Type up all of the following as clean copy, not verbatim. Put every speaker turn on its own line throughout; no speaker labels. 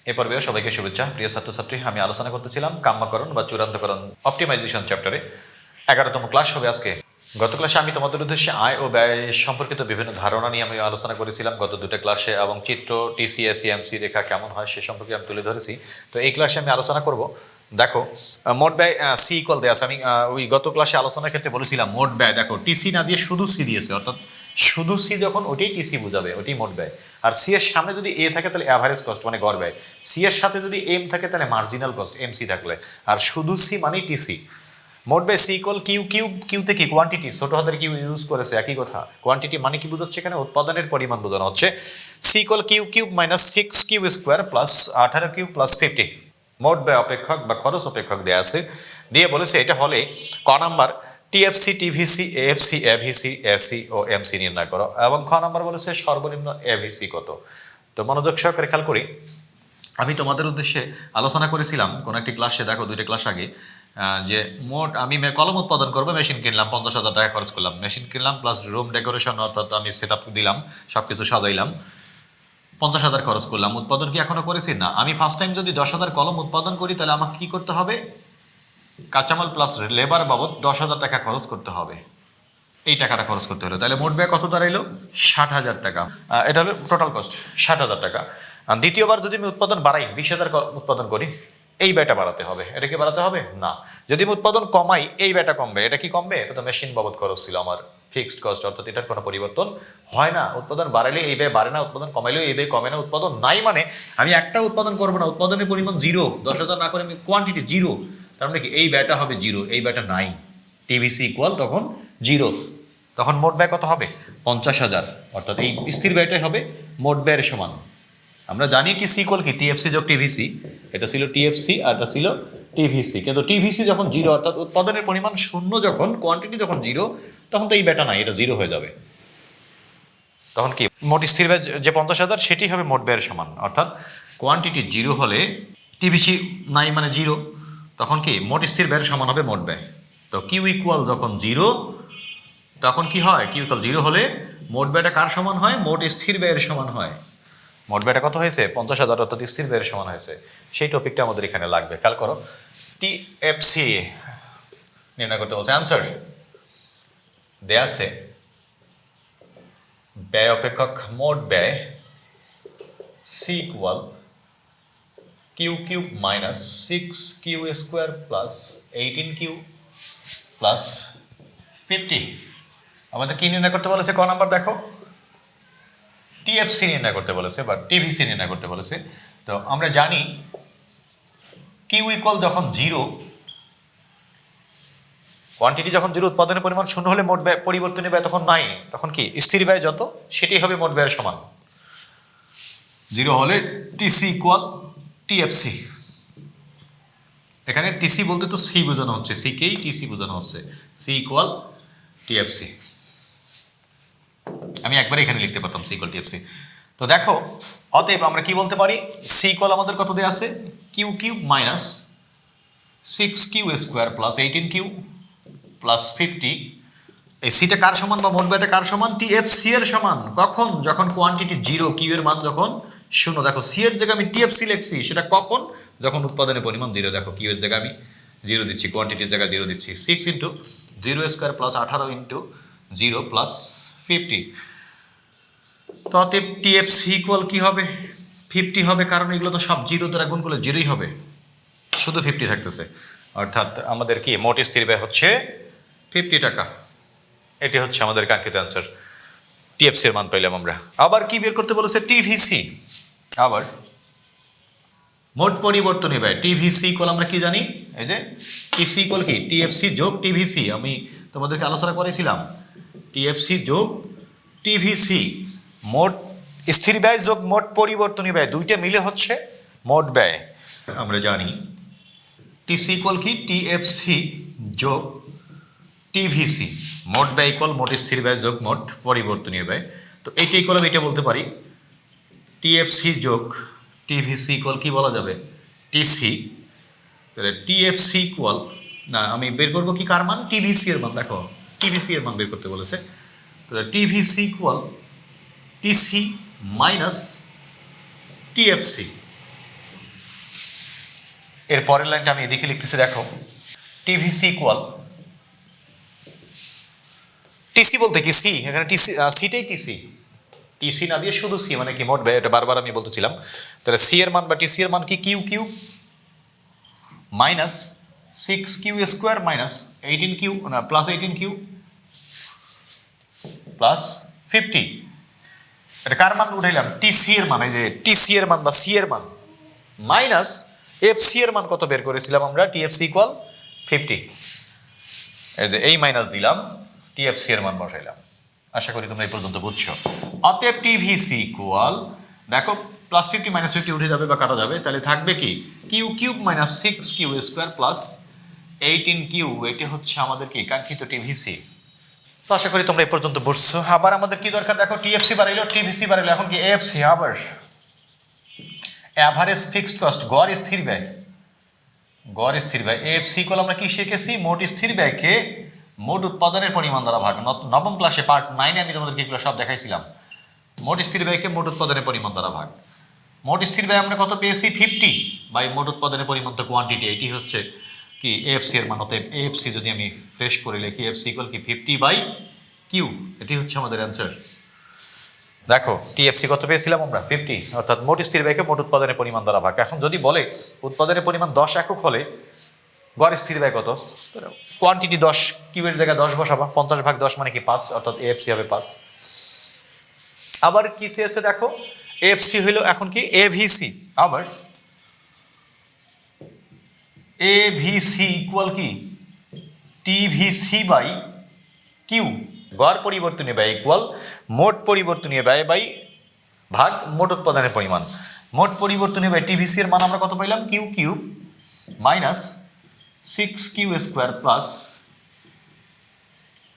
এই পর্বেও সবাইকে শুভেচ্ছা। প্রিয় ছাত্রছাত্রী, আমি আলোচনা করতেছিলাম কাম্যকরণ বা চূড়ান্তকরণ অপটিমাইজেশন চ্যাপ্টারে 11তম ক্লাস হবে আজকে। গত ক্লাসে আমি তোমাদের উদ্দেশ্যে আয় ও ব্যয় সম্পর্কিত বিভিন্ন ধারণা নিয়ে আমি আলোচনা করেছিলাম গত দুটো ক্লাসে, এবং চিত্র টিসিএস এমসি রেখা কেমন হয় সে সম্পর্কে আমি তুলে ধরেছি। তো এই ক্লাসে আমি আলোচনা করব, দেখো মোট ব্যয় সি ইকুয়াল দেওয়া আছে। আমি ওই গত ক্লাসে আলোচনার ক্ষেত্রে বলেছিলাম মোট ব্যয়, দেখো টিসি না দিয়ে শুধু সি দিয়েছে, অর্থাৎ শুধু সি যখন ওটাই টিসি বোঝাবে, ওটাই মোট ব্যয়। আর সি এর সামনে যদি এ থাকে তাহলে অ্যাভারেজ কস্ট মানে গড় ব্যয়, সি এর সাথে যদি এম থাকে তাহলে মার্জিনাল কস্ট এমসি থাকলে, আর শুধু সি মানেই টিসি। মোট ব্যয় সি ইকুয়াল কিউ, কিউতে কি কোয়ান্টিটি, ছোট হাতের কিউ ইউজ করেছে, একই কথা। কোয়ান্টিটি মানে কি বোঝাচ্ছে, এখানে উৎপাদনের পরিমাণ বোঝানো হচ্ছে। C equal Q cube minus 6 Q square plus 18 Q plus 50। মোট ব্যয় অপেক্ষক বা খরচ অপেক্ষক দেওয়া আছে, দিয়ে বলেছে এটা হলে ক number TFC, TVC, AFC, AVC, AC ও এমসি নির্ণয় করো, এবং খ নাম্বার বলেছে সর্বনিম্ন এভিসি কত। তো মনোযোগ সহকারে খেয়াল করি। আমি তোমাদের উদ্দেশ্যে আলোচনা করেছিলাম কোন একটি ক্লাসে, দেখো দুইটা ক্লাস আগে, যে মোট আমি কলম উৎপাদন করবো, মেশিন কিনলাম, 50,000 টাকা খরচ করলাম। মেশিন কিনলাম প্লাস রুম ডেকোরেশন, অর্থাৎ আমি সেট আপ দিলাম, সব কিছু সাজাইলাম, 50,000 খরচ করলাম। উৎপাদন কি এখনো করেছি? না। আমি ফার্স্ট টাইম যদি 10,000 কলম উৎপাদন করি তাহলে আমাকে কি করতে হবে? কাঁচামাল প্লাস লেবার বাবদ 10,000 টাকা খরচ করতে হবে। এই টাকাটা খরচ করতে হলো, তাহলে মোট ব্যয় কত দাঁড়াইলো? 60,000 টাকা। এটা হলো টোটাল কস্ট, 60,000 টাকা। দ্বিতীয়বার যদি আমি উৎপাদন বাড়াই, 20,000 উৎপাদন করি, এই ব্যয়টা বাড়াতে হবে। এটা কি বাড়াতে হবে? না। যদি আমি উৎপাদন কমাই, এই ব্যয়টা কমবে। এটা কি কমবে? এটা তো মেশিন বাবদ খরচ ছিল আমার, ফিক্সড কস্ট, অর্থাৎ এটার কোনো পরিবর্তন হয় না। উৎপাদন বাড়ালে এই ব্যয় বাড়ে না, উৎপাদন কমাইলেও এই ব্যয় কমে না। উৎপাদন নাই মানে আমি একটা উৎপাদন করবো না, উৎপাদনের পরিমাণ 0, 10,000 না করে আমি কোয়ান্টিটি 0, তার মানে কি এই ব্যয়টা হবে 0, এই ব্যয়টা নাই। টিভিসি ইকুয়াল তখন 0, তখন মোট ব্যয় কত হবে? 50,000, অর্থাৎ এই স্থির ব্যয়টাই হবে মোট ব্যয়ের সমান। আমরা জানি টিসি ইকুয়াল কি টিএফসি যোগ টিভিসি, এটা ছিল টিএফসি আর এটা ছিল টিভিসি, কিন্তু টিভিসি যখন 0, অর্থাৎ উৎপাদনের পরিমাণ 0, যখন কোয়ান্টিটি যখন 0, তখন তো এই ব্যয়টা নাই, এটা 0 হয়ে যাবে। তখন কি মোট স্থির ব্যয় যে 50,000 সেটি হবে মোট ব্যয়ের সমান, অর্থাৎ কোয়ান্টিটি 0 হলে টিভিসি নাই মানে 0, তখন কি মোট স্থির ব্যয়ের সমান হবে মোট ব্যয়। তো কিউ ইকুয়াল যখন 0, তখন কি হয়? কিউ ইকুয়াল 0 হলে মোট ব্যয়টা কার সমান হয়? মোট স্থির ব্যয়ের সমান হয়। মোট ব্যয়টা কত হয়েছে? 50,000, অর্থাৎ স্থির ব্যয়ের সমান হয়েছে। সেই টপিকটা আমাদের এখানে লাগবে, খেয়াল করো। টিএফসি নির্ণয় করতে বলছে। অ্যান্সার দেয়া আছে ব্যয় অপেক্ষক মোট ব্যয় C equal Q cube minus 6 Q square plus 18 Q plus 50। আমাদের কি নির্ণয় করতে বলেছে? ক নাম্বার দেখো, টিএফসি নির্ণয় করতে বলেছে বা টিভিসি নির্ণয় করতে বলেছে। তো আমরা জানি কিউ ইকুয়াল যখন 0, কোয়ান্টিটি যখন 0, উৎপাদনের পরিমাণ 0 হলে মোট ব্যয় পরিবর্তনীয় ব্যয় তখন নাই, তখন কি স্থির ব্যয় যত সেটি হবে মোট ব্যয়ের সমান। 0 হলে টিসি ইকুয়াল টিএফসি। এখানে টিসি বলতে তো সি বোঝানো হচ্ছে, সিকেই টিসি বোঝানো হচ্ছে, সি ইকুয়াল টিএফসি। আমি একবার এখানে লিখতে পারতাম সি ইকুয়াল টিএফসি। তো দেখো, অতএব আমরা কি বলতে পারি? সি ইকুয়াল আমাদের কত দেয়া আছে? Q cube minus 6 Q square plus 18 Q plus 50। এই সিটা কার সমান বা মোট ব্যয়টা কার সমান? টিএফসি এর সমান। কখন? যখন কোয়ান্টিটি 0, কিউ এর মান যখন 0। দেখো সি এর জায়গায় আমি টিএফসি লিখছি, সেটা কখন? যখন উৎপাদনের পরিমাণ 0। দেখো কিউ এর জায়গায় আমি 0 দিচ্ছি, কোয়ান্টিটির জায়গায় 0 দিচ্ছি। 6 into 0 square plus 18 into 0 plus 50। তো অতএব টিএফসি ইকুয়াল কি হবে? 50 হবে, কারণ এগুলো তো সব 0 দ্বারা গুণ করলে 0ই হবে, শুধু 50 থাকতেছে। অর্থাৎ আমাদের কি মোট স্থির ব্যয় হচ্ছে 50 টাকা। এটি হচ্ছে আমাদের কাঙ্ক্ষিত অ্যান্সার। টিএফসি এর মান পাইলাম আমরা। আবার কি বের করতে বলেছে? টিভিসি। আবার মোট পরিবর্তনীয় ব্যয় টিভিসি ইকুয়াল আমরা কি জানি? এই যে টিসি ইকুয়াল কি টিএফসি যোগ টিভিসি। আমি তোমাদেরকে আলোচনা করেছিলাম টিএফসি যোগ টিভিসি, মোট স্থির ব্যয় যোগ মোট পরিবর্তনীয় ব্যয়, দুইটা মিলে হচ্ছে মোট ব্যয়। আমরা জানি টিসি ইকুয়াল কি টিএফসি যোগ টিভিসি, মোট ব্যয় ইকুয়াল মোট স্থির ব্যয় যোগ মোট পরিবর্তনীয় ব্যয়। তো এইটা ইকুয়াল আমি এটা বলতে পারি টিএফসি যোগ টিভিসি ইকুয়াল কি বলা যাবে? টিসি। তাহলে টিএফসি ইকুয়াল, না আমি বের করবো কি কার মান? টিভিসি এর মান। দেখো টিভিসি এর মান বের করতে বলেছে, তাহলে TVC equal TC minus TFC. এর পরের লাইনটা আমি এদিকে লিখতেছি, দেখো টিভিসি ইকুয়াল, টিসি বলতে কি সি, এখানে টিসি সিটাই টিসি, টিসি না দিয়ে শুধু সি মানে কি মোট ব্যয়, এটা বারবার আমি বলতেছিলাম। তাহলে সি এর মান বা টিসি এর মান কি Q Q minus 6q square minus 18q না প্লাস 18q প্লাস 50। এটা কার মান উঠাইলাম? টিসি এর মান, এই যে টিসি এর মান বা সি এর মান মাইনাস এফসি এর মান কত বের করেছিলাম আমরা? TFC equal 50। এই যে এই মাইনাস দিলাম, টিএফসি এর মান বসাইলাম। আশা করি তোমরা এই পর্যন্ত বুঝছো। অতএব টিভিসি ইকুয়াল, দেখো প্লাস 50 মাইনাস 50 উঠে যাবে বা কাটা যাবে, তাহলে থাকবে কি Q cube minus 6q square plus 18q। এটি হচ্ছে আমাদের কি কাঙ্ক্ষিত টিভিসি। তো আশা করি তোমরা এই পর্যন্ত বুঝছো। আবার আমাদের কি দরকার? দেখো টিএফসি বাড়াইলো, টিভিসি বাড়াইলো, এখন কি এএফসি, আবার অ্যাভারেজ ফিক্সড কস্ট, গড় স্থির ব্যয়, গড় স্থির ব্যয়। এএফসি ইকুয়াল আমরা কি শিখেছি? মোট স্থির ব্যয়কে মোট উৎপাদনের পরিমাণ দ্বারা ভাগ। নবম ক্লাসে পার্ট 9-এ আমি তোমাদেরকে এগুলো সব দেখাইছিলাম। মোট স্থির ব্যয়কে মোট উৎপাদনের পরিমাণ দ্বারা ভাগ। মোট স্থির ব্যয় আমরা কত পেয়েছি? 50 বাই মোট উৎপাদনের পরিমাণ তো কোয়ান্টিটি, এটি হচ্ছে কি এএফসি এর মান। অতএব এএফসি যদি আমি ফ্রেশ করে লিখি, এএফসি ইকুয়াল কি 50 বাই কিউ, এটি হচ্ছে আমাদের অ্যান্সার। দেখো টিএফসি কত পেয়েছিলাম আমরা? 50, অর্থাৎ মোট স্থির ব্যয়কে মোট উৎপাদনের পরিমাণ দ্বারা ভাগ। এখন যদি বলে উৎপাদনের পরিমাণ 10 একক হলে গড় স্থির ব্যয় কত? কোয়ান্টিটি 10, কিউবের জায়গায় 10 বসাবা, 50 ভাগ 10 মানে কি 5, অর্থাৎ এএফসি হবে 5। আবার কি চেয়েছে দেখো, এএফসি হইল এখন কি এভিসি, আবার এভিসি ইকুয়াল কি টিভিসি বাই কিউ। গড় পরিবর্তনীয় ব্যয় ইকুয়াল মোট পরিবর্তনীয় ব্যয় বাই ভাগ মোট উৎপাদনের পরিমাণ। মোট পরিবর্তনীয় ব্যয় টিভিসি এর মান আমরা কত পাইলাম? Q cube minus 6q square plus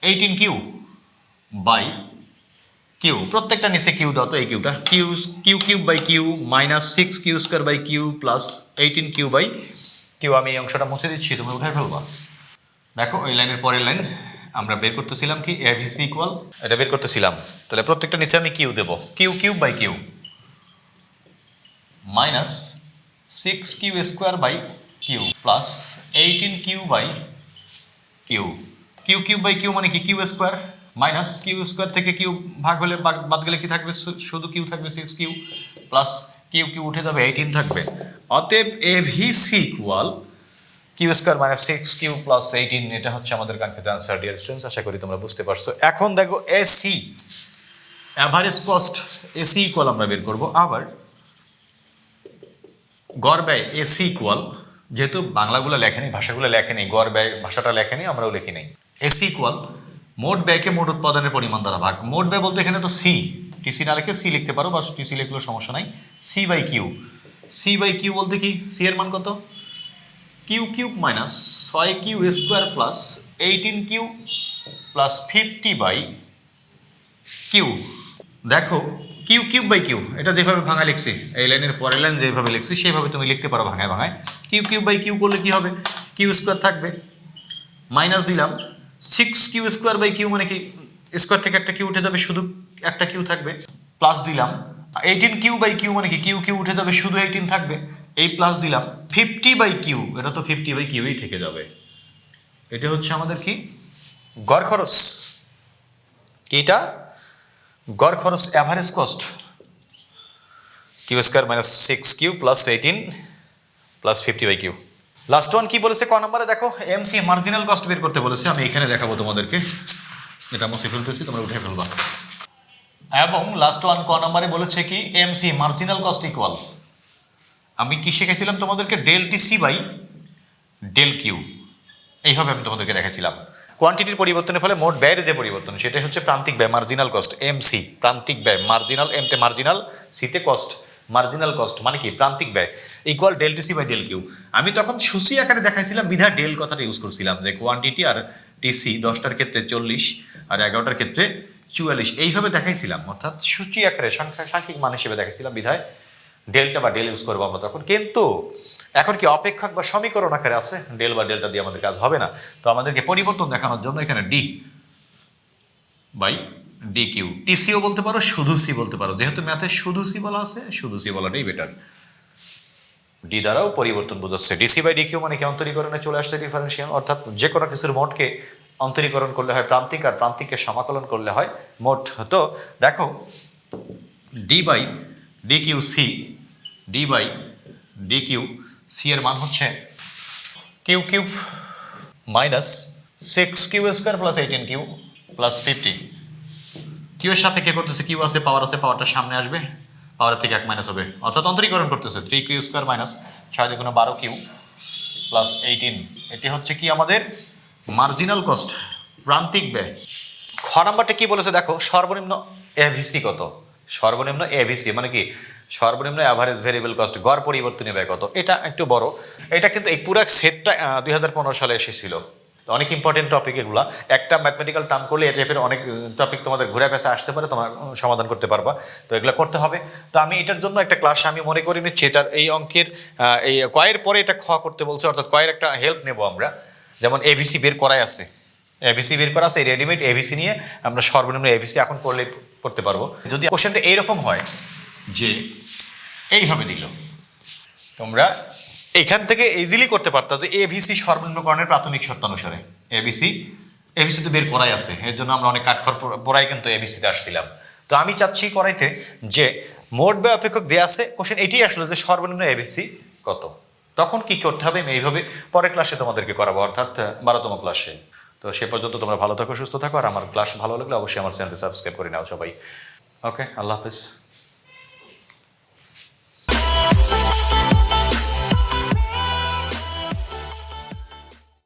18q by Q. প্রত্যেকটা নিচে কিউ দাও তো, এই কিউটা Q cube by Q minus 6q square by Q plus 18q by Q. আমি এই অংশটা মুছে দিচ্ছি, তুমি উঠে ফেলবা। দেখো ওই লাইনের পরের লাইন আমরা বের করতেছিলাম কি এভিসি ইকুয়াল, এটা বের করতেছিলাম। তাহলে প্রত্যেকটা নিচে আমি কিউ দেবো, Q cube by Q minus 6q square by Q plus 18q by Q. Q cube by Q মানে কি Q square, minus Q square থেকে কিউ ভাগ হলে বাদ গেলে কি থাকবে? শুধু কিউ থাকবে 6q প্লাস কিউ কিউ উঠে যাবে 18 থাকবে। অতএব AVC equal Q square minus 6q plus 18, এটা হচ্ছে আমাদের কাঙ্ক্ষিত অ্যান্সার। ডিয়ার স্টুডেন্টস, আশা করি তোমরা বুঝতে পারছো। এখন দেখো AC average cost, AC equal আমরা বের করব। আবার গড় ব্যয় এসি ইকুয়াল, যেহেতু বাংলাগুলো লেখেনি, ভাষাগুলো লেখেনি, গড় ব্যয় ভাষাটা লেখেনি, আমরাও লিখি নাই। এসি ইকুয়াল মোট ব্যয়কে মোট উৎপাদনের পরিমাণ দ্বারা ভাগ। মোট ব্যয় বলতে এখানে তো সি, টিসি না লিখে সি লিখতে পারো, বা টিসি লিখলেও সমস্যা নাই। C by Q, C by Q বলতে কি সি এর মান কত? Q cube minus 6q square plus 18q plus 50 by Q. দেখো কিউ কিউব বাই কিউ, এটা যেভাবে ভাঙা লিখছি, এই লাইনের পরের লাইন যেভাবে লিখছি সেইভাবে তুমি লিখতে পারো ভাঙায় ভাঙায়। কিউ কিউব বাই কিউ করলে কি হবে? কিউ স্কোয়ার থাকবে, মাইনাস দিলাম 6q স্কোয়ার বাই কিউ মানে কি স্কোয়ার থেকে একটা কিউ উঠে যাবে, শুধু একটা কিউ থাকবে, প্লাস দিলাম 18q বাই কিউ মানে কি কিউ কিউ উঠে যাবে, শুধু 18 থাকবে, এই প্লাস দিলাম 50 বাই কিউ, এটা তো 50 বাই কিউই থেকে যাবে। এটা হচ্ছে আমাদের কি গড় খরচ, কিটা গড় খরচ average cost, Q square minus 6q plus 18 plus 50 by Q. Last one কি বলেছে ক নম্বরে? দেখো এমসি মার্জিনাল কস্ট বের করতে বলেছে। আমি এখানে দেখাবো তোমাদেরকে, এটা মুছে ফেলতেছি, তোমরা উঠে ফেলবা। এবং লাস্ট ওয়ান ক নম্বরে বলেছে কি এমসি মার্জিনাল কস্ট ইকুয়াল, আমি কি শিখেছিলাম তোমাদেরকে? Del TC by del Q, এইভাবে আমি তোমাদেরকে দেখাচ্ছিলাম। কোয়ান্টিটির পরিবর্তনের ফলে মোট ব্যয়ের যে পরিবর্তন, সেটাই হচ্ছে প্রান্তিক ব্যয়, মার্জিনাল কস্ট। এমসি প্রান্তিক ব্যয়, মার্জিনাল, এমতে মার্জিনাল, সিতে কস্ট, মার্জিনাল কস্ট মানে কি প্রান্তিক ব্যয়, equal del TC by del Q. আমি তখন সূচি আকারে দেখাইছিলাম বিধা ডেল কথাটা ইউজ করছিলাম, যে কোয়ান্টিটি আর টিসি 10টার ক্ষেত্রে 40 আর 11টার ক্ষেত্রে 44, এইভাবে দেখাইছিলাম, অর্থাৎ সূচি আকারে সাংখ্যিক মান হিসেবে দেখাইছিলাম, বিধায় ডেল্টা বা ডেল ইউজ করবো আমরা তখন। কিন্তু এখন কি অপেক্ষক বা সমীকরণ আকারে আছে, ডেল বা ডেল্টা দিয়ে আমাদের কাজ হবে না। তো আমাদেরকে পরিবর্তন দেখানোর জন্য এখানে ডি বাই ডি কিউ, টিসিও বলতে পারো, শুধু সি বলতে পারো, যেহেতু ম্যাথে শুধু সি বলা আছে, শুধু সি বলাটাই বেটার। ডি দ্বারাও পরিবর্তন বোঝাচ্ছে। ডিসি বাই ডিকিউ মানে কি অন্তরীকরণে চলে আসছে ডিফারেন্সিয়াল, অর্থাৎ যে কোনো কিছুর মোটকে অন্তরীকরণ করলে হয় প্রান্তিক, আর প্রান্তিককে সমাকলন করলে হয় মোট। তো দেখো D by D Q C, D by D Q C এর মান হচ্ছে Q cube minus 6 Q square plus 18 Q plus 50। Q এর সাথে কে করতেছে, কিউ আছে, পাওয়ার আছে, পাওয়ারটা সামনে আসবে, পাওয়ারের থেকে 1 মাইনাস হবে, অর্থাৎ অন্তরীকরণ করতেছে 3 Q square minus 6×12 Q plus 18। এটি হচ্ছে কি আমাদের মার্জিনাল কস্ট, প্রান্তিক ব্যয়। খ নাম্বারটা কি বলেছে দেখো, সর্বনিম্ন এভিসি কত। সর্বনিম্ন এভিসি মানে কি, সর্বনিম্ন অ্যাভারেজ ভেরিয়েবল কস্ট, গড় পরিবর্তনীয় ব্যয় কত। এটা একটু বড়, এটা কিন্তু এই পুরো সেটটা 2015 সালে এসেছিল। অনেক ইম্পর্টেন্ট টপিক এগুলা, একটা ম্যাথমেটিক্যাল টার্ম করলে এই টাইপের অনেক টপিক তোমাদের ঘুরে পেঁচে আসতে পারে, তোমরা সমাধান করতে পারবা। তো এগুলো করতে হবে। তো আমি এটার জন্য একটা ক্লাস আমি মনে করে নিচ্ছি, এটার এই অঙ্কের এই কয়ের পরে এটা খ করতে বলছে, অর্থাৎ কয়ের একটা হেল্প নেব আমরা। যেমন এবিসি বের করাই আছে, এবিসি বের করা আছে, এই রেডিমেড এবিসি নিয়ে আমরা সর্বনিম্ন এবিসি এখন করলে করতে পারবো। যদি কোশ্চেনটা এইরকম হয় যে এইভাবে দিল, তোমরা এইখান থেকে ইজিলি করতে পারতো যে এভিসি সর্বনিম্নকরণের প্রাথমিক শর্ত অনুসারে এবিসি তো বের করাই আছে, এর জন্য আমরা অনেক কাঠখড় পড়াই কিন্তু এবিসিতে আসছিলাম। তো আমি চাচ্ছি করাইতে যে মোট ব্যয় অপেক্ষক দেওয়া আছে, কোশ্চেন এটাই আসলো যে সর্বনিম্ন এবিসি কত। তখন কি করতে হবে আমি এইভাবে পরের ক্লাসে তোমাদেরকে করাবো, অর্থাৎ 12তম ক্লাসে। তো সে পর্যন্ত তোমরা ভালো থাকো, সুস্থ থাকো, আর আমার ক্লাস ভালো লাগলে অবশ্যই আমার চ্যানেলটি সাবস্ক্রাইব করে নাও সবাই। ওকে, আল্লাহ হাফিজ।